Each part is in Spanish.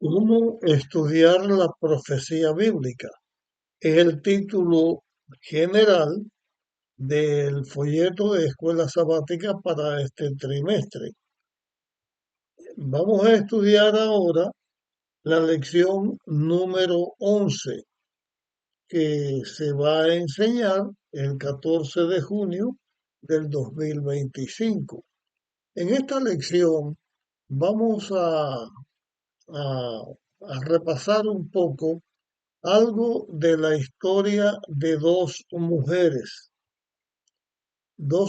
¿Cómo estudiar la profecía bíblica? Es el título general del folleto de escuela sabática para este trimestre. Vamos a estudiar ahora la lección número 11 que se va a enseñar el 14 de junio del 2025. En esta lección vamos a repasar un poco algo de la historia de dos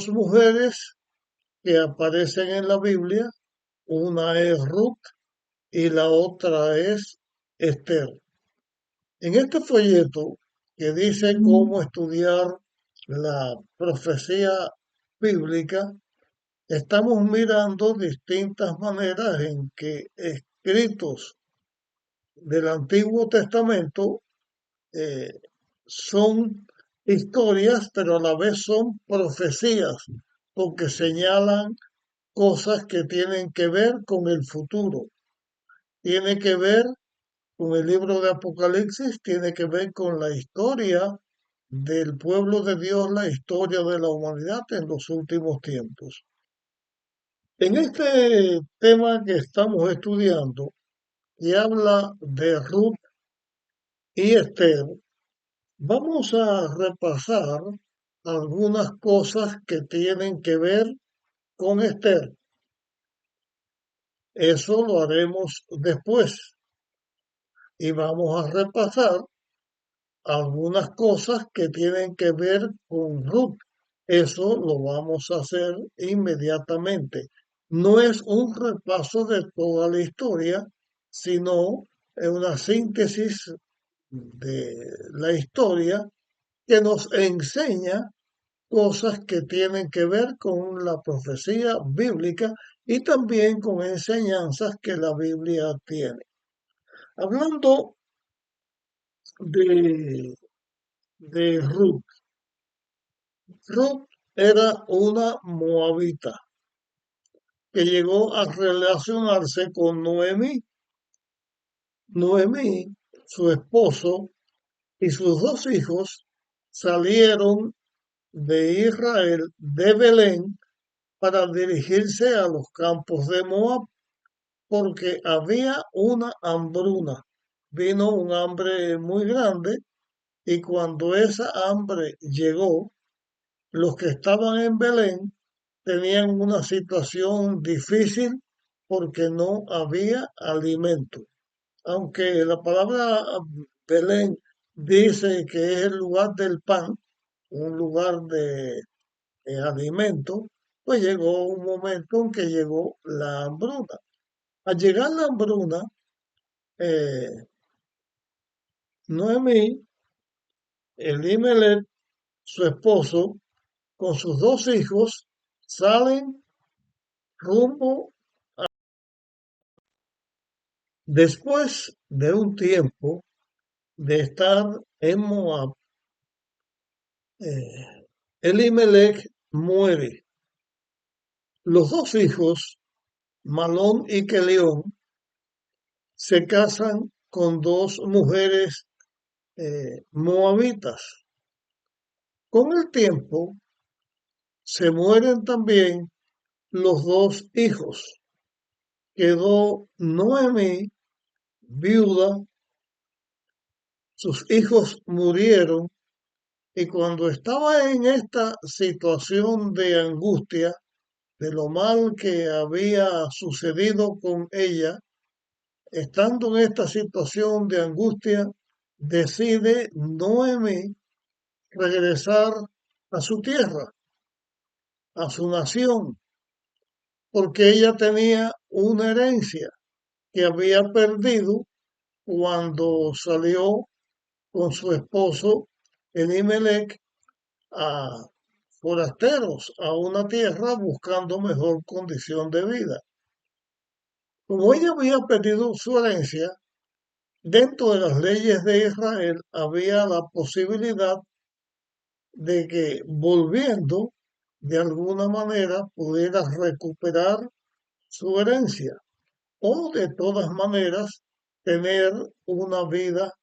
mujeres que aparecen en la Biblia, una es Ruth y la otra es Esther. En este folleto que dice cómo estudiar la profecía bíblica, estamos mirando distintas maneras en que escritos del Antiguo Testamento eh, son historias, pero a la vez son profecías, porque señalan cosas que tienen que ver con el futuro. Tiene que ver con el libro de Apocalipsis, tiene que ver con la historia del pueblo de Dios, la historia de la humanidad en los últimos tiempos. En este tema que estamos estudiando, que habla de Ruth y Esther, vamos a repasar algunas cosas que tienen que ver con Esther. Eso lo haremos después y vamos a repasar algunas cosas que tienen que ver con Ruth. Eso lo vamos a hacer inmediatamente. No es un repaso de toda la historia, sino una síntesis de la historia que nos enseña cosas que tienen que ver con la profecía bíblica y también con enseñanzas que la Biblia tiene. Hablando de, de Ruth, Ruth era una moabita que llegó a relacionarse con Noemí. Noemí, su esposo y sus dos hijos salieron de Israel, de Belén, para dirigirse a los campos de Moab, porque había una hambruna. Vino un hambre muy grande y cuando esa hambre llegó, los que estaban en Belén tenían una situación difícil porque no había alimento. Aunque la palabra Belén dice que es el lugar del pan, un lugar de alimento, pues llegó un momento en que llegó la hambruna. Al llegar la hambruna, eh, Noemí, Elimelech, su esposo, con sus dos hijos, salen rumbo. Después de un tiempo de estar en Moab, Elimelech muere. Los dos hijos, Malón y Kelión, se casan con dos mujeres moabitas. Con el tiempo se mueren también los dos hijos. Quedó Noemí viuda, sus hijos murieron y cuando estaba en esta situación de angustia, de lo mal que había sucedido con ella, estando en esta situación de angustia, decide Noemí regresar a su tierra, a su nación, porque ella tenía una herencia que había perdido cuando salió con su esposo Elimelech a forasteros a una tierra buscando mejor condición de vida. Como ella había perdido su herencia, dentro de las leyes de Israel había la posibilidad de que volviendo de alguna manera pudiera recuperar su herencia o de todas maneras tener una vida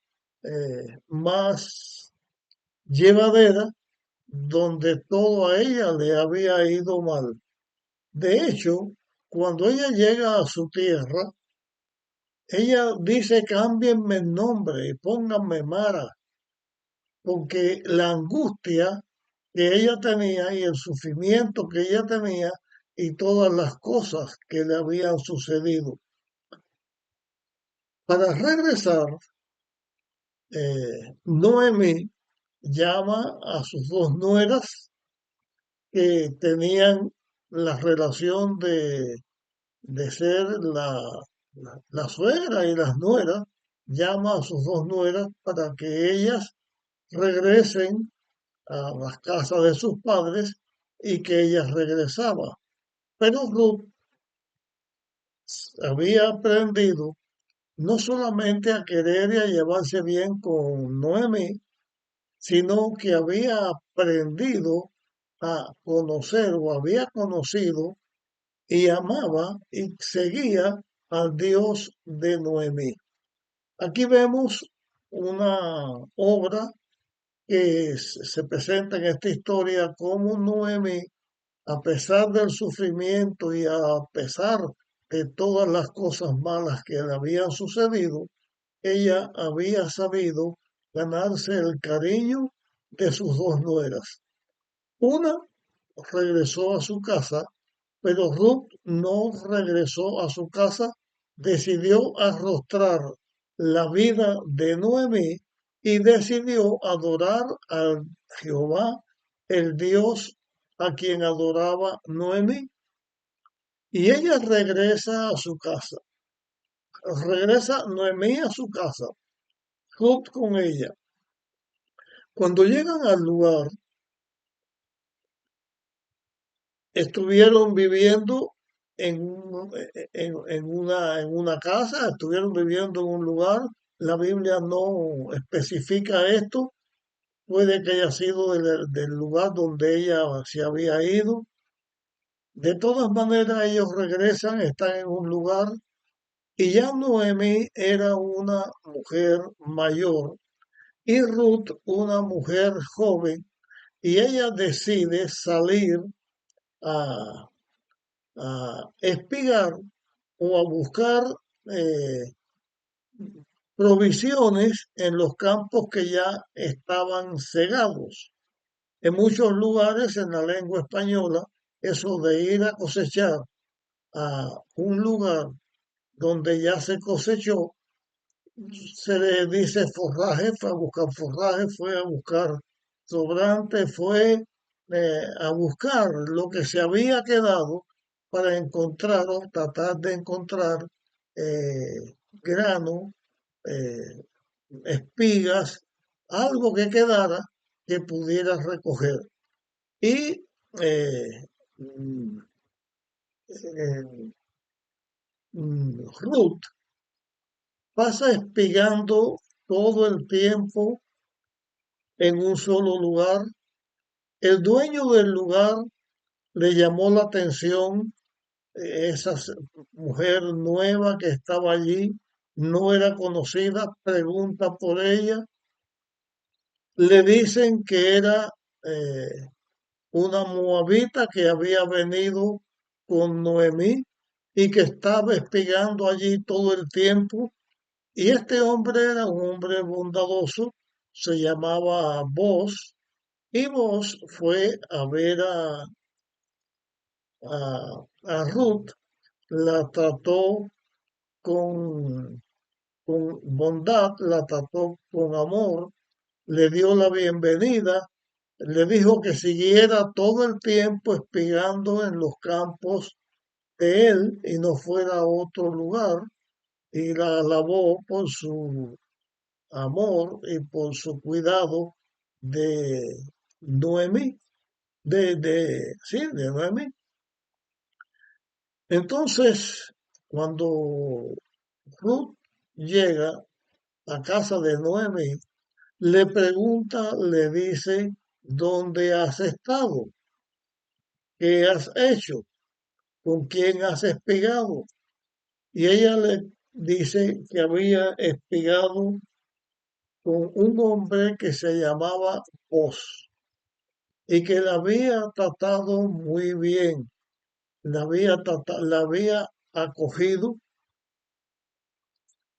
más llevadera, donde todo a ella le había ido mal. De hecho, cuando ella llega a su tierra, ella dice, cámbienme el nombre y pónganme Mara, porque la angustia que ella tenía y el sufrimiento que ella tenía y todas las cosas que le habían sucedido. Para regresar, Noemí llama a sus dos nueras que tenían la relación de ser la suegra y las nueras, llama a sus dos nueras para que ellas regresen a las casas de sus padres y que ellas regresaban. Pero Ruth había aprendido no solamente a querer y a llevarse bien con Noemí, sino que había aprendido a conocer o había conocido y amaba y seguía al Dios de Noemí. Aquí vemos una obra que se presenta en esta historia como Noemí, a pesar del sufrimiento y a pesar de todas las cosas malas que le habían sucedido, ella había sabido ganarse el cariño de sus dos nueras. Una regresó a su casa, pero Ruth no regresó a su casa, decidió arrostrar la vida de Noemí y decidió adorar al Jehová, el Dios a quien adoraba Noemí. Y ella regresa a su casa, regresa Noemí a su casa, Ruth con ella. Cuando llegan al lugar, estuvieron viviendo en una casa, estuvieron viviendo en un lugar. La Biblia no especifica esto. Puede que haya sido del lugar donde ella se había ido. De todas maneras, ellos regresan, están en un lugar y ya Noemí era una mujer mayor y Ruth una mujer joven y ella decide salir a espigar o a buscar eh, provisiones en los campos que ya estaban cegados. En muchos lugares en la lengua española, eso de ir a cosechar a un lugar donde ya se cosechó, se le dice forraje, fue a buscar forraje, fue a buscar sobrante, fue a buscar lo que se había quedado para encontrar o tratar de encontrar grano, eh, espigas, algo que quedara que pudiera recoger. Y eh, mm, eh, Ruth pasa espigando todo el tiempo en un solo lugar. El dueño del lugar le llamó la atención, esa mujer nueva que estaba allí, no era conocida, pregunta por ella, le dicen que era una moabita que había venido con Noemí y que estaba espigando allí todo el tiempo. Y este hombre era un hombre bondadoso, se llamaba Boz, y Boz fue a ver a Ruth, la trató con, con bondad, la trató con amor, le dio la bienvenida, le dijo que siguiera todo el tiempo espigando en los campos de él y no fuera a otro lugar, y la alabó por su amor y por su cuidado de Noemí, sí, de Noemí. Entonces, cuando Ruth llega a casa de Noemí, le pregunta, le dice, ¿dónde has estado? ¿Qué has hecho? ¿Con quién has espigado? Y ella le dice que había espigado con un hombre que se llamaba Oz y que la había tratado muy bien, la había acogido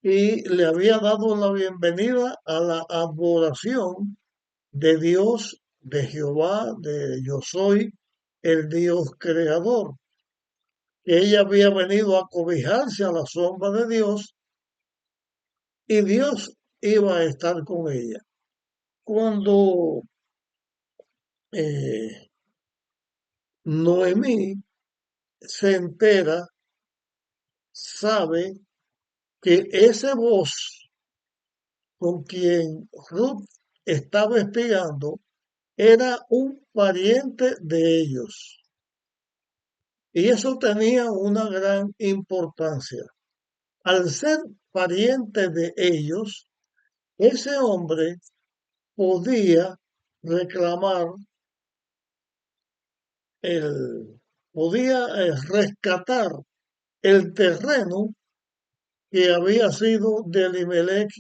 y le había dado la bienvenida a la adoración de Dios, de Jehová, de yo soy el Dios creador, que ella había venido a cobijarse a la sombra de Dios y Dios iba a estar con ella. Cuando eh, Noemí se entera, sabe que ese voz con quien Ruth estaba espigando era un pariente de ellos. Y eso tenía una gran importancia. Al ser pariente de ellos, ese hombre podía reclamar podía rescatar el terreno que había sido de Elimelech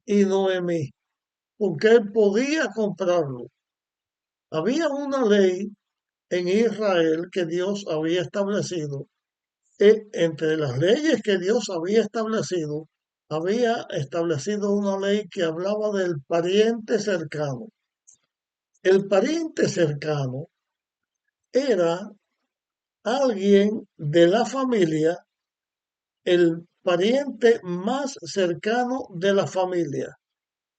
y Noemí, porque él podía comprarlo. Había una ley en Israel que Dios había establecido. Entre las leyes que Dios había establecido una ley que hablaba del pariente cercano. El pariente cercano era alguien de la familia, el pariente más cercano de la familia,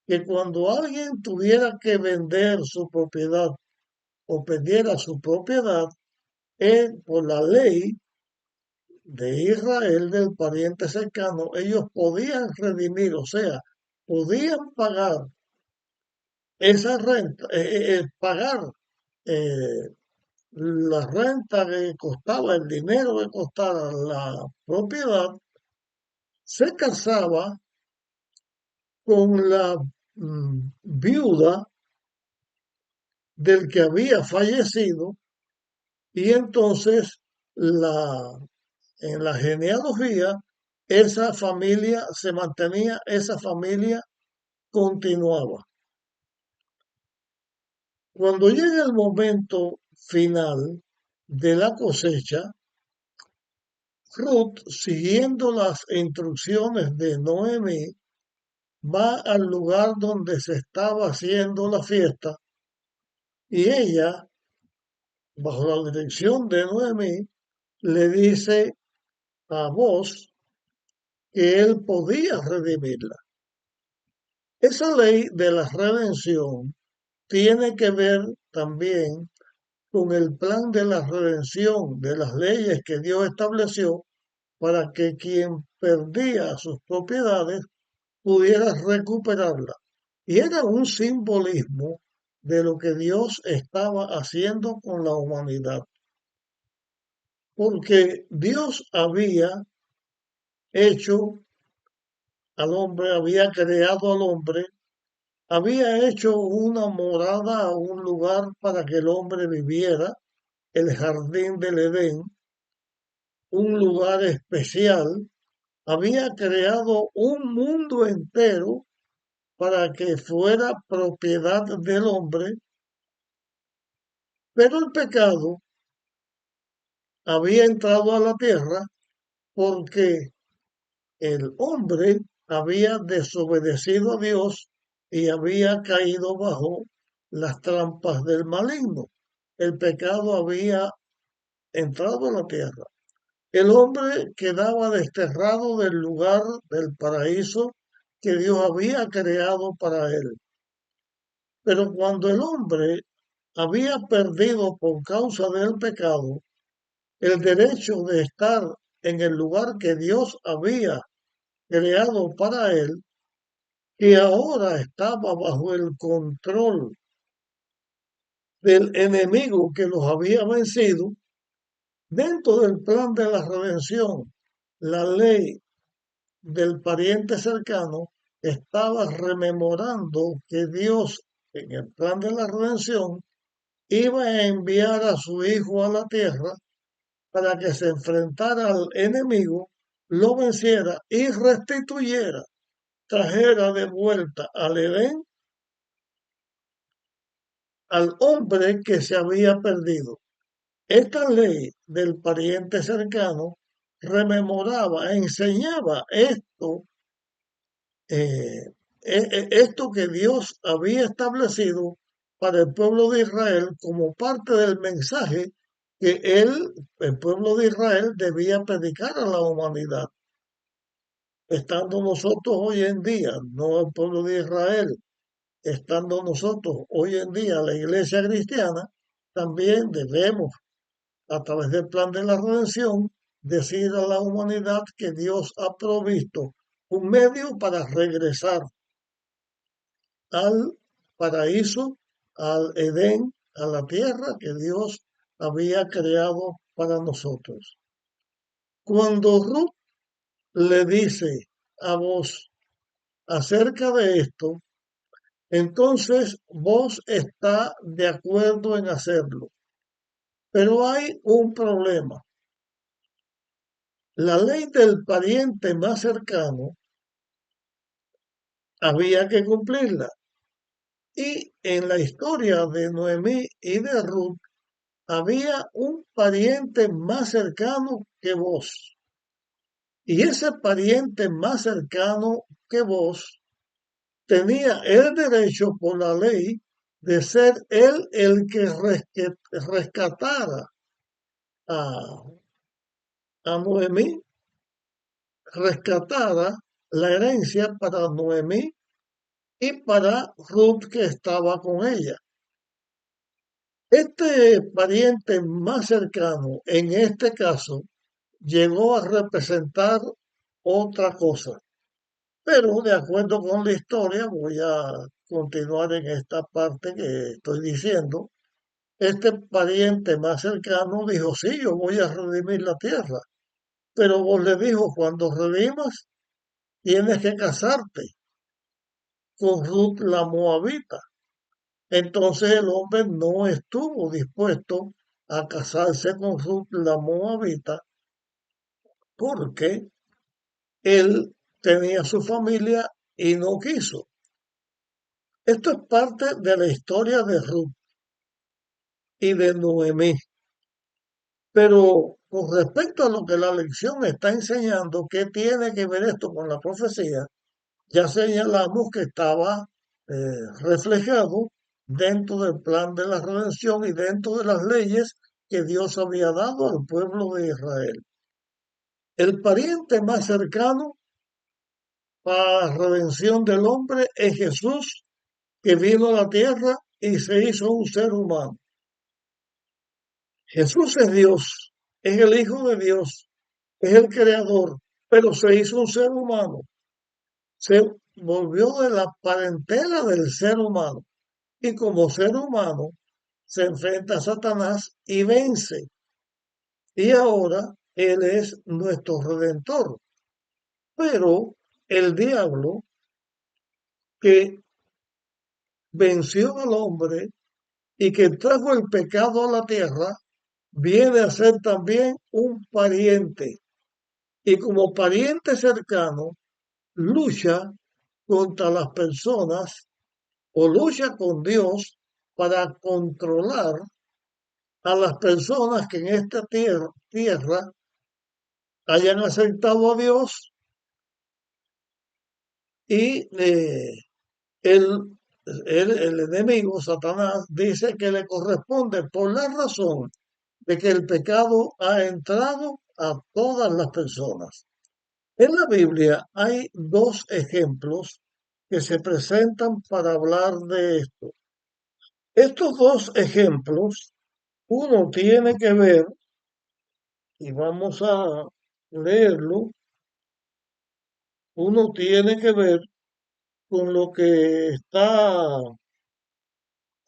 que cuando alguien tuviera que vender su propiedad o perdiera su propiedad, por la ley de Israel del pariente cercano, ellos podían redimir, o sea, podían pagar esa renta, pagar eh, la renta que costaba, el dinero que costaba la propiedad, se casaba con la viuda del que había fallecido y entonces en la genealogía esa familia se mantenía, esa familia continuaba. Cuando llega el momento final de la cosecha, Ruth, siguiendo las instrucciones de Noemi, va al lugar donde se estaba haciendo la fiesta y ella, bajo la dirección de Noemi, le dice a Boaz que él podía redimirla. Esa ley de la redención tiene que ver también con el plan de la redención, de las leyes que Dios estableció para que quien perdía sus propiedades pudiera recuperarla. Y era un simbolismo de lo que Dios estaba haciendo con la humanidad. Porque Dios hecho había creado al hombre, había hecho una morada, un lugar para que el hombre viviera, el jardín del Edén, un lugar especial, había creado un mundo entero para que fuera propiedad del hombre, pero el pecado había entrado a la tierra porque el hombre había desobedecido a Dios y había caído bajo las trampas del maligno. El pecado había entrado a la tierra. El hombre quedaba desterrado del lugar del paraíso que Dios había creado para él. Pero cuando el hombre había perdido por causa del pecado el derecho de estar en el lugar que Dios había creado para él, que ahora estaba bajo el control del enemigo que los había vencido, dentro del plan de la redención, la ley del pariente cercano estaba rememorando que Dios, en el plan de la redención, iba a enviar a su Hijo a la tierra para que se enfrentara al enemigo, lo venciera y restituyera, trajera de vuelta al Edén al hombre que se había perdido. Esta ley del pariente cercano rememoraba, enseñaba eh, esto que Dios había establecido para el pueblo de Israel como parte del mensaje que el pueblo de Israel, debía predicar a la humanidad. Estando nosotros hoy en día, no el pueblo de Israel, estando nosotros hoy en día la iglesia cristiana, también debemos, a través del plan de la redención, decir a la humanidad que Dios ha provisto un medio para regresar al paraíso, al Edén, a la tierra que Dios había creado para nosotros. Cuando Ruth le dice a vos acerca de esto, entonces vos está de acuerdo en hacerlo. Pero hay un problema. La ley del pariente más cercano había que cumplirla. Y en la historia de Noemí y de Ruth había un pariente más cercano que vos. Y ese pariente más cercano que vos tenía el derecho por la ley de ser él el que rescatara a, a Noemí, rescatara la herencia para Noemí y para Ruth que estaba con ella. Este pariente más cercano, en este caso, llegó a representar otra cosa. Pero de acuerdo con la historia, voy a continuar en esta parte que estoy diciendo. Este pariente más cercano dijo, sí, yo voy a redimir la tierra. Pero vos le dijo, cuando redimas, tienes que casarte con Ruth la Moabita. Entonces el hombre no estuvo dispuesto a casarse con Ruth la Moabita porque él tenía su familia y no quiso. Esto es parte de la historia de Ruth y de Noemí. Pero con respecto a lo que la lección está enseñando, ¿qué tiene que ver esto con la profecía? Ya señalamos que estaba reflejado dentro del plan de la redención y dentro de las leyes que Dios había dado al pueblo de Israel. El pariente más cercano para la redención del hombre es Jesús, que vino a la tierra y se hizo un ser humano. Jesús es Dios, es el Hijo de Dios, es el Creador, pero se hizo un ser humano, se volvió de la parentela del ser humano y como ser humano se enfrenta a Satanás y vence. Y ahora Él es nuestro redentor. Pero el diablo que venció al hombre y que trajo el pecado a la tierra, viene a ser también un pariente. Y como pariente cercano, lucha contra las personas o lucha con Dios para controlar a las personas que en esta tierra hayan aceptado a Dios y el, el enemigo, Satanás, dice que le corresponde por la razón de que el pecado ha entrado a todas las personas. En la Biblia hay dos ejemplos que se presentan para hablar de esto. Estos dos ejemplos, uno tiene que ver, y vamos a leerlo, uno tiene que ver con lo que está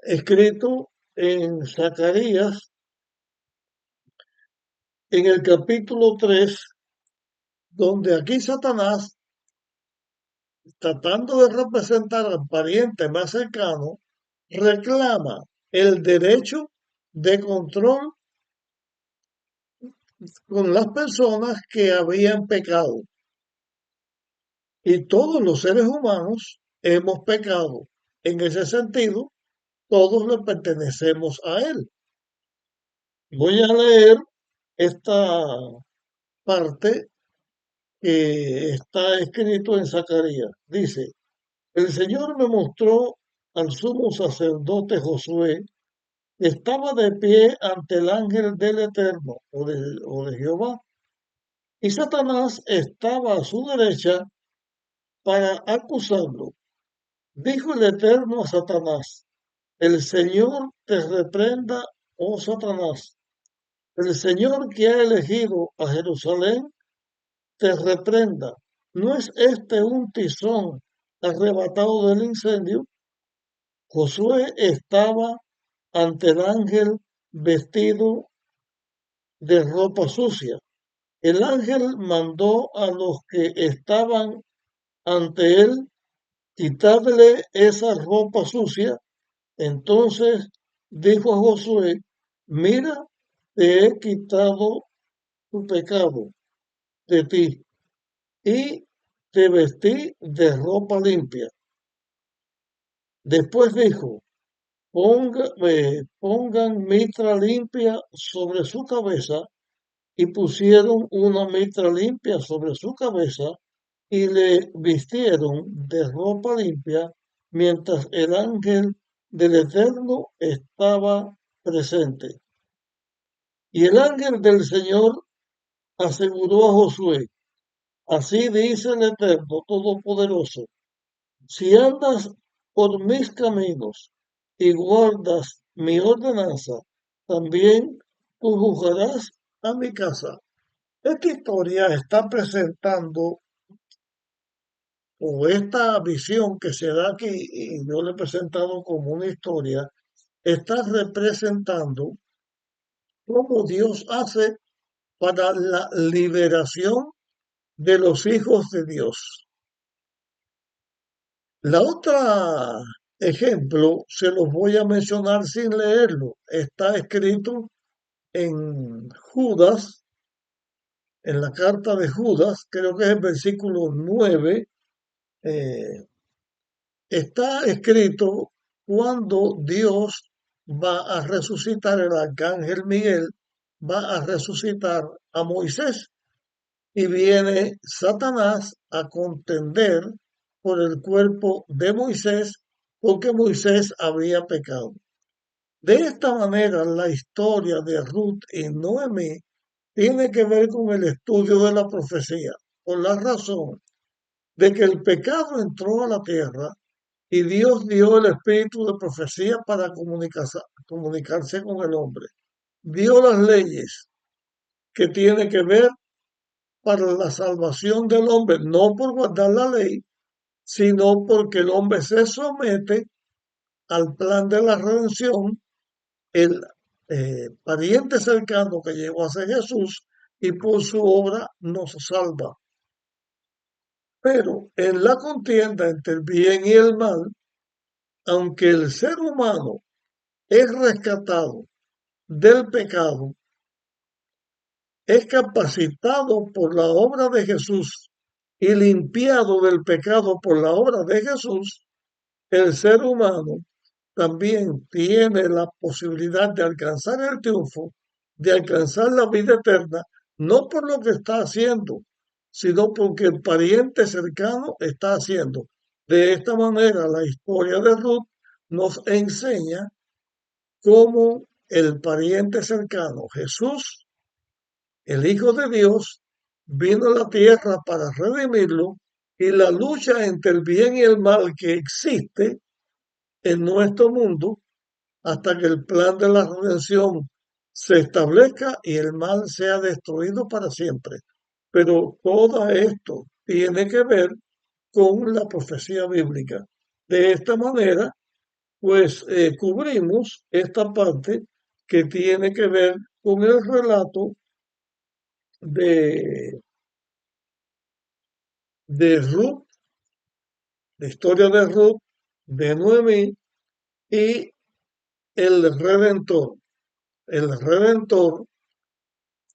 escrito en Zacarías, en el capítulo 3, donde aquí Satanás, tratando de representar al pariente más cercano, reclama el derecho de control con las personas que habían pecado. Y todos los seres humanos hemos pecado. En ese sentido, todos le pertenecemos a Él. Voy a leer esta parte que está escrito en Zacarías. Dice, el Señor me mostró al sumo sacerdote Josué, que estaba de pie ante el ángel del Eterno o de Jehová, y Satanás estaba a su derecha para acusarlo. Dijo el Eterno a Satanás, el Señor te reprenda, oh Satanás. El Señor que ha elegido a Jerusalén te reprenda. ¿No es este un tizón arrebatado del incendio? Josué estaba ante el ángel vestido de ropa sucia. El ángel mandó a los que estaban ante él quitarle esa ropa sucia. Entonces dijo a Josué, mira, te he quitado tu pecado de ti y te vestí de ropa limpia. Después dijo, pongan mitra limpia sobre su cabeza, y pusieron una mitra limpia sobre su cabeza y le vistieron de ropa limpia mientras el ángel del Eterno estaba presente. Y el ángel del Señor aseguró a Josué, así dice el Eterno Todopoderoso, si andas por mis caminos y guardas mi ordenanza, también tú juzgarás a mi casa. Esta historia está presentando, o esta visión que se da aquí, y yo le he presentado como una historia, está representando cómo Dios hace para la liberación de los hijos de Dios. La otra ejemplo se los voy a mencionar sin leerlo. Está escrito en Judas, en la carta de Judas, creo que es el versículo 9. eh, Está escrito cuando Dios va a resucitar, el arcángel Miguel va a resucitar a Moisés, y viene Satanás a contender por el cuerpo de Moisés porque Moisés había pecado. De esta manera, la historia de Ruth y Noemí tiene que ver con el estudio de la profecía, por la razón de que el pecado entró a la tierra y Dios dio el espíritu de profecía para comunicarse con el hombre. Dio las leyes que tiene que ver para la salvación del hombre, no por guardar la ley, sino porque el hombre se somete al plan de la redención, el pariente cercano que llegó a ser Jesús, y por su obra nos salva. Pero en la contienda entre el bien y el mal, aunque el ser humano es rescatado del pecado, es capacitado por la obra de Jesús y limpiado del pecado por la obra de Jesús, el ser humano también tiene la posibilidad de alcanzar el triunfo, de alcanzar la vida eterna, no por lo que está haciendo, sino porque el pariente cercano está haciendo. De esta manera, la historia de Ruth nos enseña cómo el pariente cercano, Jesús, el Hijo de Dios, vino a la tierra para redimirlo, y la lucha entre el bien y el mal que existe en nuestro mundo hasta que el plan de la redención se establezca y el mal sea destruido para siempre. Pero todo esto tiene que ver con la profecía bíblica. De esta manera, pues cubrimos esta parte que tiene que ver con el relato de, de Ruth, la historia de Ruth, de Noemí y el Redentor. El Redentor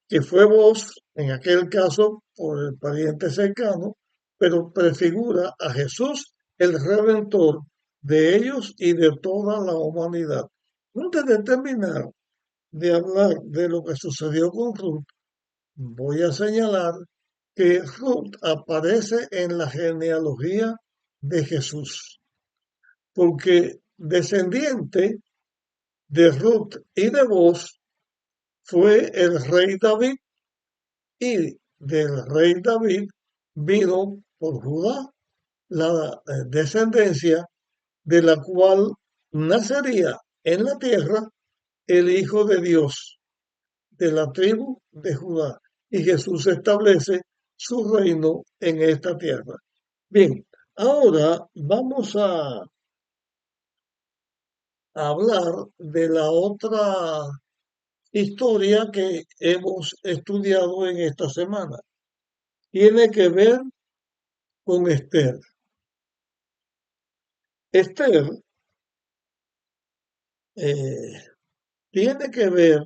que fue voz, en aquel caso, por el pariente cercano, pero prefigura a Jesús, el Redentor de ellos y de toda la humanidad. Antes de terminar de hablar de lo que sucedió con Ruth, voy a señalar que Ruth aparece en la genealogía de Jesús, porque descendiente de Ruth y de Boz fue el rey David, y del rey David vino por Judá la descendencia de la cual nacería en la tierra el Hijo de Dios de la tribu de Judá. Y Jesús establece su reino en esta tierra. Bien, ahora vamos a hablar de la otra historia que hemos estudiado en esta semana. Tiene que ver con Esther. Esther eh, tiene que ver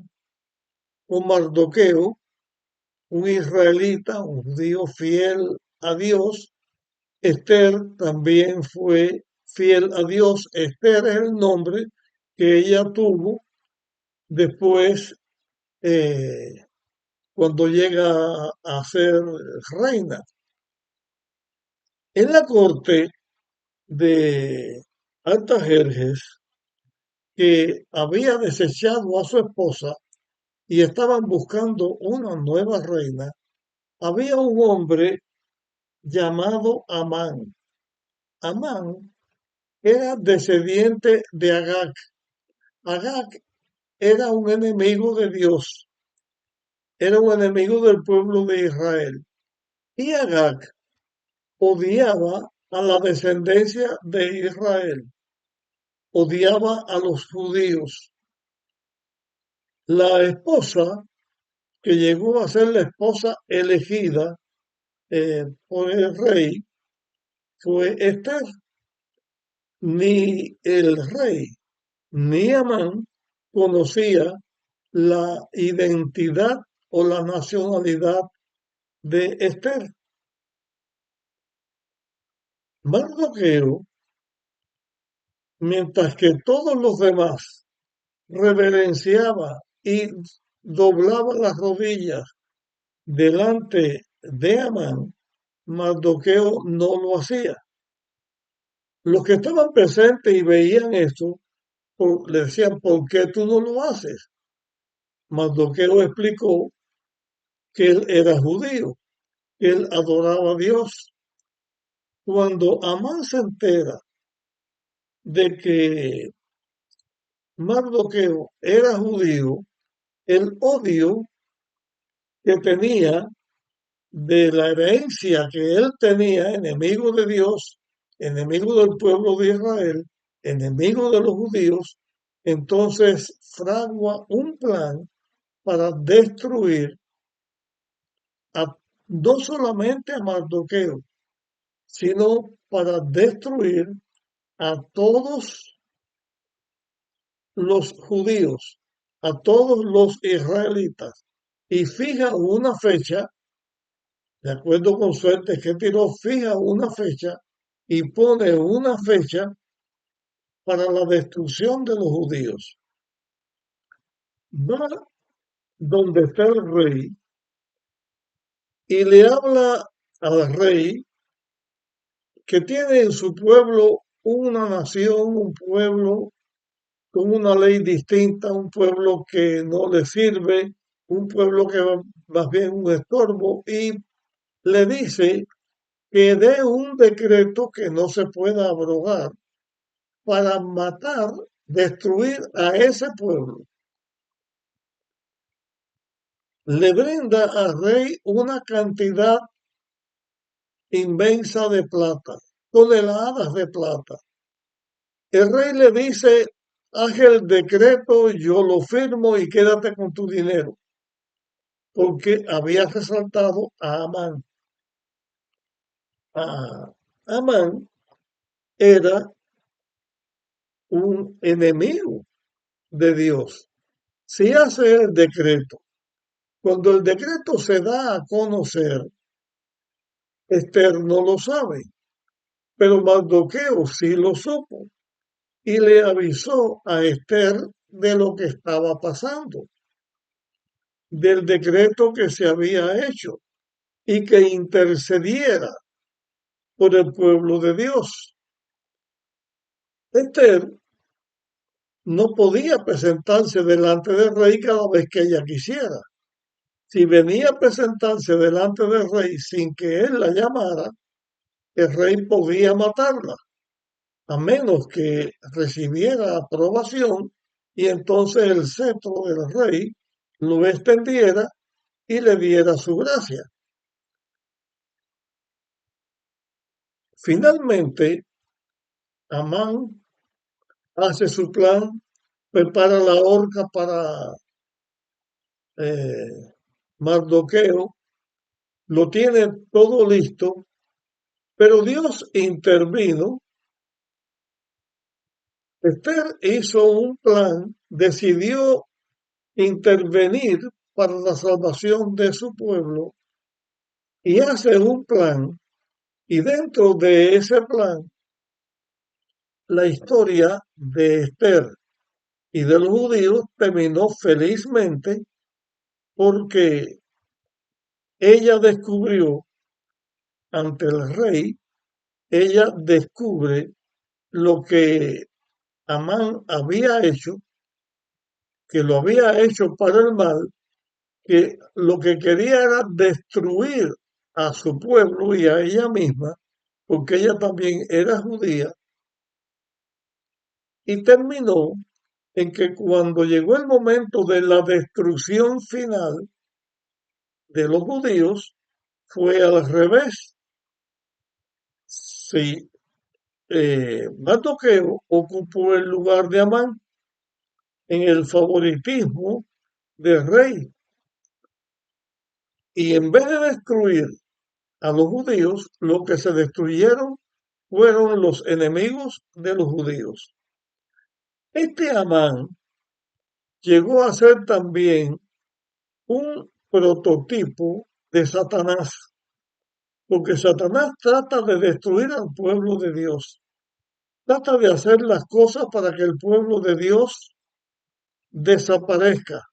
con Mardoqueo, un israelita, un judío fiel a Dios. Esther también fue fiel a Dios. Esther es el nombre que ella tuvo después, eh, cuando llega a ser reina. En la corte de Artajerjes, que había desechado a su esposa y estaban buscando una nueva reina, había un hombre llamado Amán. Amán era descendiente de Agag. Agag era un enemigo de Dios, era un enemigo del pueblo de Israel. Y Agag odiaba a la descendencia de Israel, odiaba a los judíos. La esposa, que llegó a ser la esposa elegida por el rey, fue Esther. Ni el rey ni Amán conocía la identidad o la nacionalidad de Esther. Mardoqueo, mientras que todos los demás reverenciaba y doblaba las rodillas delante de Amán, Mardoqueo no lo hacía. Los que estaban presentes y veían esto le decían: ¿por qué tú no lo haces? Mardoqueo explicó que él era judío, que él adoraba a Dios. Cuando Amán se entera de que Mardoqueo era judío, el odio que tenía de la herencia que él tenía, enemigo de Dios, enemigo del pueblo de Israel, enemigo de los judíos, entonces fragua un plan para destruir a, no solamente a Mardoqueo, sino para destruir a todos los judíos, a todos los israelitas, y fija una fecha, de acuerdo con suerte que tiró, fija una fecha y pone una fecha para la destrucción de los judíos. Va donde está el rey y le habla al rey que tiene en su pueblo una nación, un pueblo con una ley distinta, un pueblo que no le sirve, un pueblo que más bien un estorbo, y le dice que dé un decreto que no se pueda abrogar para matar, destruir a ese pueblo. Le brinda al rey una cantidad inmensa de plata, toneladas de plata. El rey le dice: haz el decreto, yo lo firmo y quédate con tu dinero, porque había resaltado a Amán. Amán era un enemigo de Dios. Si hace el decreto Cuando el decreto se da a conocer, Esther no lo sabe, pero Mardoqueo sí lo supo y le avisó a Esther de lo que estaba pasando, del decreto que se había hecho y que intercediera por el pueblo de Dios. Esther no podía presentarse delante del rey cada vez que ella quisiera. Si venía a presentarse delante del rey sin que él la llamara, el rey podía matarla, a menos que recibiera aprobación y entonces el cetro del rey lo extendiera y le diera su gracia. Finalmente, Amán hace su plan, prepara la horca para eh, Mardoqueo, lo tiene todo listo, pero Dios intervino. Esther hizo un plan, decidió intervenir para la salvación de su pueblo y hace un plan, y dentro de ese plan, la historia de Esther y de los judíos terminó felizmente porque ella descubrió ante el rey, ella descubre lo que Amán había hecho, que lo había hecho para el mal, que lo que quería era destruir a su pueblo y a ella misma, porque ella también era judía, y terminó en que cuando llegó el momento de la destrucción final de los judíos, fue al revés. Si Mardoqueo ocupó el lugar de Amán en el favoritismo del rey, y en vez de destruir a los judíos, lo que se destruyeron fueron los enemigos de los judíos. Este Amán llegó a ser también un prototipo de Satanás, porque Satanás trata de destruir al pueblo de Dios, trata de hacer las cosas para que el pueblo de Dios desaparezca.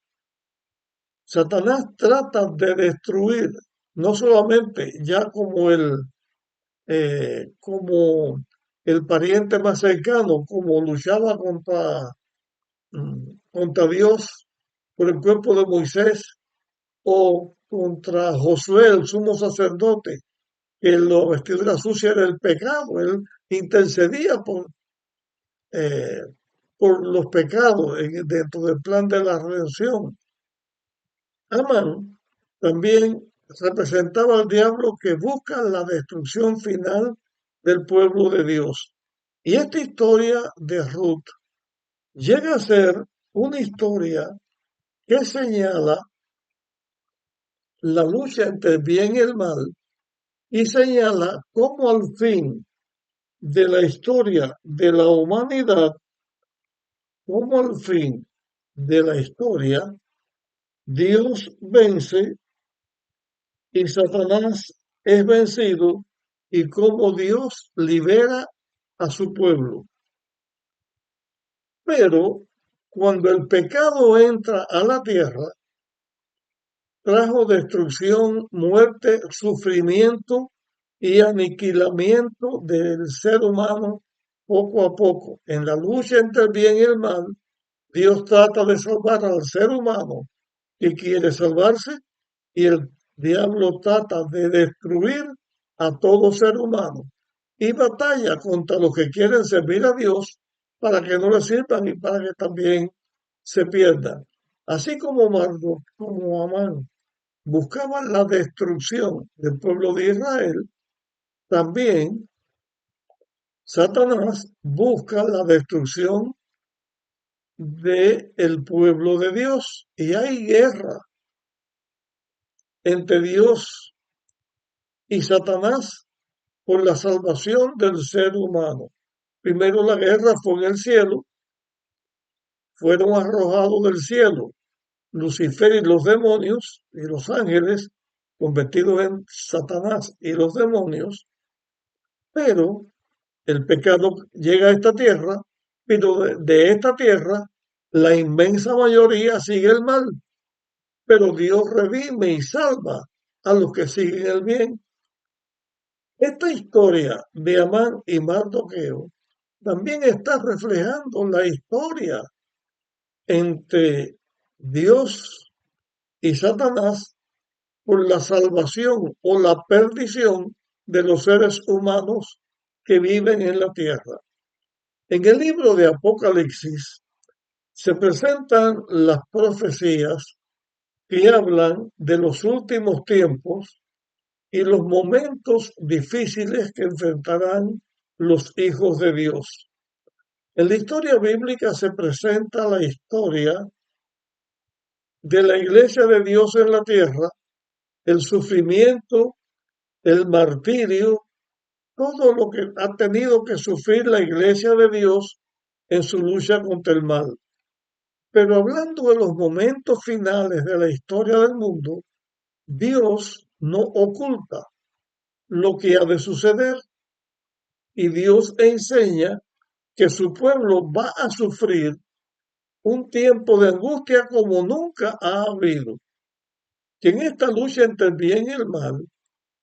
Satanás trata de destruir no solamente ya como el pariente más cercano, como luchaba contra Dios por el cuerpo de Moisés, o contra Josué, el sumo sacerdote, que la vestidura sucia era el pecado. Él intercedía eh, por los pecados dentro del plan de la redención. Amán también representaba al diablo que busca la destrucción final del pueblo de Dios. Y esta historia de Ruth llega a ser una historia que señala la lucha entre el bien y el mal y señala cómo al fin de la historia de la humanidad, cómo al fin de la historia Dios vence y Satanás es vencido y cómo Dios libera a su pueblo. Pero cuando el pecado entra a la tierra, trajo destrucción, muerte, sufrimiento y aniquilamiento del ser humano poco a poco. En la lucha entre el bien y el mal, Dios trata de salvar al ser humano que quiere salvarse y el diablo trata de destruir a todo ser humano y batalla contra los que quieren servir a Dios para que no le sirvan y para que también se pierdan. Así como como Amán buscaban la destrucción del pueblo de Israel, también Satanás busca la destrucción del pueblo de Dios. Y hay guerra entre Dios y Satanás por la salvación del ser humano. Primero la guerra fue en el cielo, fueron arrojados del cielo Lucifer y los demonios y los ángeles convertidos en Satanás y los demonios, pero el pecado llega a esta tierra, pero de esta tierra la inmensa mayoría sigue el mal, pero Dios redime y salva a los que siguen el bien. Esta historia de Amán y Mardoqueo también está reflejando la historia entre Dios y Satanás por la salvación o la perdición de los seres humanos que viven en la tierra. En el libro de Apocalipsis se presentan las profecías que hablan de los últimos tiempos y los momentos difíciles que enfrentarán los hijos de Dios. En la historia bíblica se presenta la historia de la iglesia de Dios en la tierra, el sufrimiento, el martirio, todo lo que ha tenido que sufrir la iglesia de Dios en su lucha contra el mal. Pero hablando de los momentos finales de la historia del mundo, Dios no oculta lo que ha de suceder y Dios enseña que su pueblo va a sufrir un tiempo de angustia como nunca ha habido. Que en esta lucha entre el bien y el mal,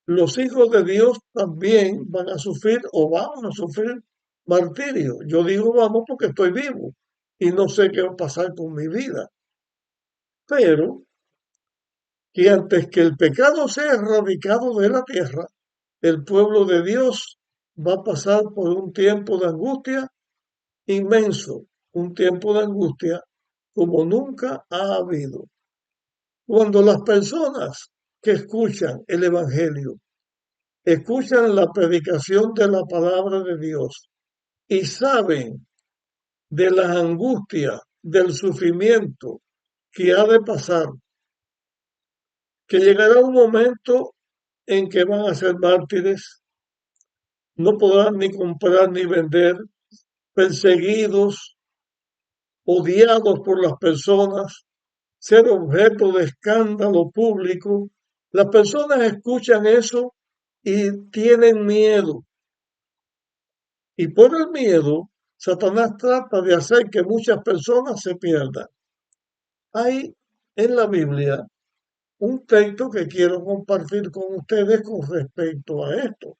los hijos de Dios también van a sufrir o vamos a sufrir martirio. Yo digo vamos porque estoy vivo y no sé qué va a pasar con mi vida. Pero que antes que el pecado sea erradicado de la tierra, el pueblo de Dios va a pasar por un tiempo de angustia inmenso, un tiempo de angustia como nunca ha habido. Cuando las personas que escuchan el Evangelio, escuchan la predicación de la palabra de Dios y saben de las angustias, del sufrimiento que ha de pasar, que llegará un momento en que van a ser mártires, no podrán ni comprar ni vender, perseguidos, odiados por las personas, ser objeto de escándalo público. Las personas escuchan eso y tienen miedo. Y por el miedo, Satanás trata de hacer que muchas personas se pierdan. Hay en la Biblia un texto que quiero compartir con ustedes con respecto a esto,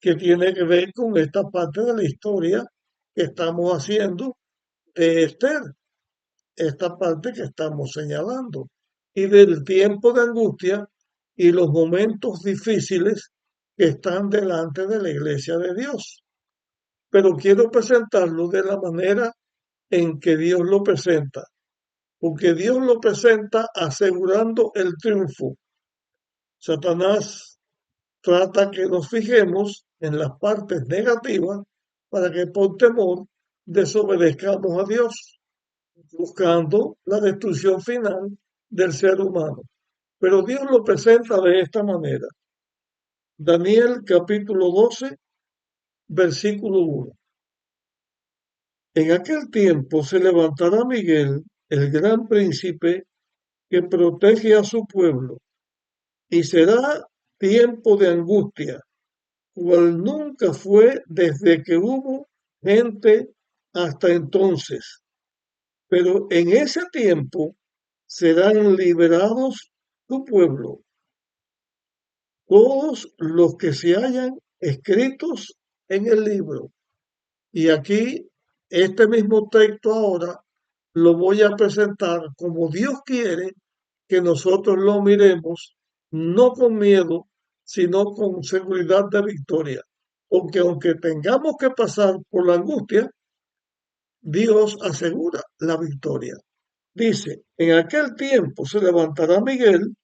que tiene que ver con esta parte de la historia que estamos haciendo de Esther, esta parte que estamos señalando, y del tiempo de angustia y los momentos difíciles que están delante de la iglesia de Dios. Pero quiero presentarlo de la manera en que Dios lo presenta, porque Dios lo presenta asegurando el triunfo. Satanás trata que nos fijemos en las partes negativas para que por temor desobedezcamos a Dios, buscando la destrucción final del ser humano. Pero Dios lo presenta de esta manera. Daniel capítulo 12, versículo 1. En aquel tiempo se levantará Miguel, el gran príncipe, que protege a su pueblo, y será tiempo de angustia, cual nunca fue desde que hubo gente hasta entonces. Pero en ese tiempo serán liberados tu pueblo, todos los que se hayan escritos en el libro. Y aquí, este mismo texto ahora lo voy a presentar como Dios quiere que nosotros lo miremos, no con miedo, sino con seguridad de victoria. Porque aunque tengamos que pasar por la angustia, Dios asegura la victoria. Dice, en aquel tiempo se levantará Miguel,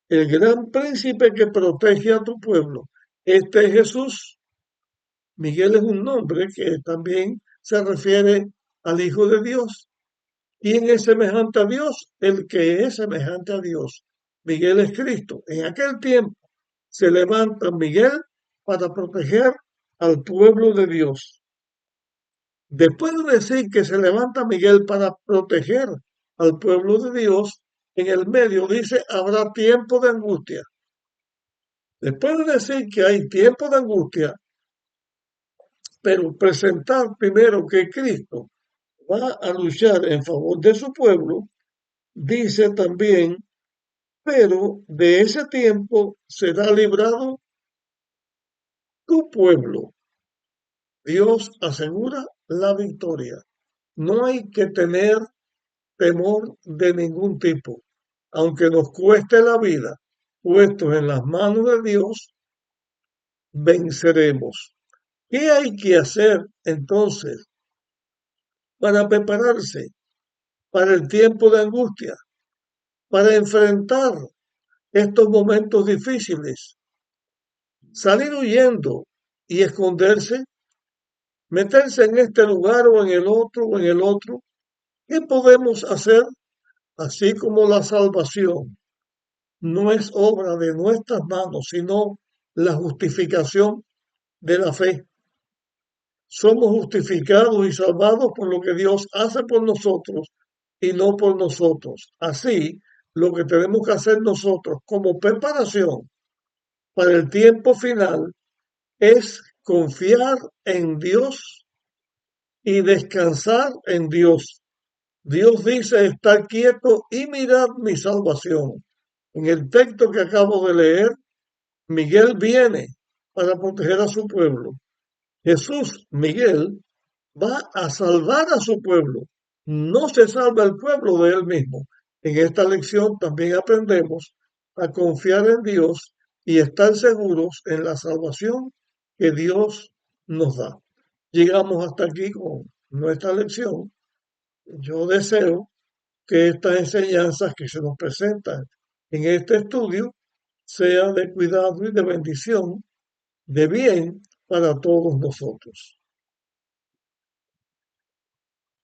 el gran príncipe que protege a tu pueblo. Este es Jesús. Miguel es un nombre que también se refiere al Hijo de Dios. ¿Quién es semejante a Dios? El que es semejante a Dios. Miguel es Cristo. En aquel tiempo se levanta Miguel para proteger al pueblo de Dios. Después de decir que se levanta Miguel para proteger al pueblo de Dios, en el medio dice, habrá tiempo de angustia. Después de decir que hay tiempo de angustia, pero presentar primero que Cristo va a luchar en favor de su pueblo, dice también, pero de ese tiempo será librado tu pueblo. Dios asegura la victoria. No hay que tener temor de ningún tipo, aunque nos cueste la vida, puestos en las manos de Dios, venceremos. ¿Qué hay que hacer entonces para prepararse para el tiempo de angustia, para enfrentar estos momentos difíciles? Salir huyendo y esconderse, meterse en este lugar o en el otro o en el otro. ¿Qué podemos hacer? Así como la salvación no es obra de nuestras manos, sino la justificación de la fe. Somos justificados y salvados por lo que Dios hace por nosotros y no por nosotros. Así, lo que tenemos que hacer nosotros como preparación para el tiempo final es confiar en Dios y descansar en Dios. Dios dice, estar quieto y mirad mi salvación. En el texto que acabo de leer, Miguel viene para proteger a su pueblo. Jesús, Miguel, va a salvar a su pueblo. No se salva el pueblo de él mismo. En esta lección también aprendemos a confiar en Dios y estar seguros en la salvación que Dios nos da. Llegamos hasta aquí con nuestra lección. Yo deseo que estas enseñanzas que se nos presentan en este estudio sean de cuidado y de bendición, de bien para todos nosotros.